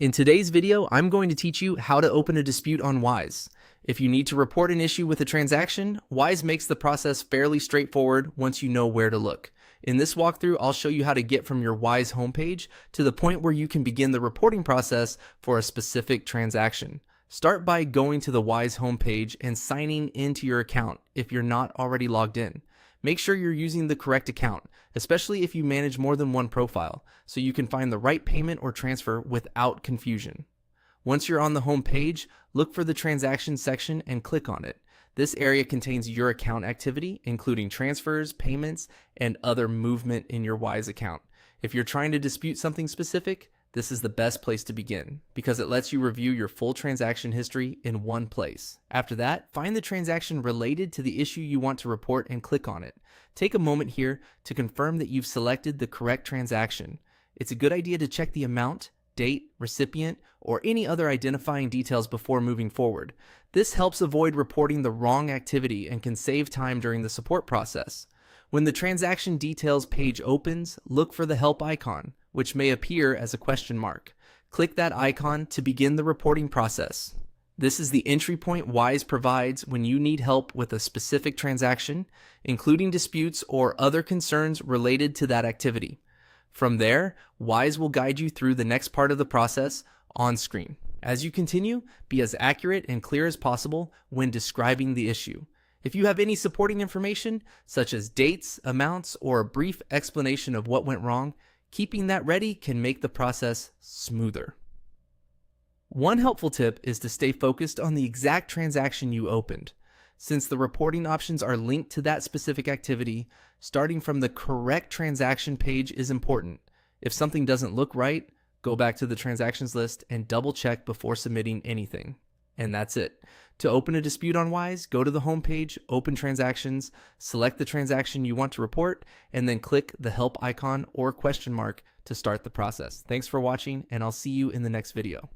In today's video, I'm going to teach you how to open a dispute on Wise. If you need to report an issue with a transaction, Wise makes the process fairly straightforward once you know where to look. In this walkthrough, I'll show you how to get from your Wise homepage to the point where you can begin the reporting process for a specific transaction. Start by going to the Wise homepage and signing into your account if you're not already logged in. Make sure you're using the correct account, especially if you manage more than one profile, so you can find the right payment or transfer without confusion. Once you're on the home page, look for the Transactions section and click on it. This area contains your account activity, including transfers, payments, and other movement in your Wise account. If you're trying to dispute something specific, this is the best place to begin because it lets you review your full transaction history in one place. After that, find the transaction related to the issue you want to report and click on it. Take a moment here to confirm that you've selected the correct transaction. It's a good idea to check the amount, date, recipient, or any other identifying details before moving forward. This helps avoid reporting the wrong activity and can save time during the support process. When the transaction details page opens, look for the help icon, which may appear as a question mark. Click that icon to begin the reporting process. This is the entry point Wise provides when you need help with a specific transaction, including disputes or other concerns related to that activity. From there, Wise will guide you through the next part of the process on screen. As you continue, be as accurate and clear as possible when describing the issue. If you have any supporting information, such as dates, amounts, or a brief explanation of what went wrong, keeping that ready can make the process smoother. One helpful tip is to stay focused on the exact transaction you opened. Since the reporting options are linked to that specific activity, starting from the correct transaction page is important. If something doesn't look right, go back to the transactions list and double check before submitting anything. And that's it. To open a dispute on Wise, go to the home page, open transactions, select the transaction you want to report, and then click the help icon or question mark to start the process. Thanks for watching, and I'll see you in the next video.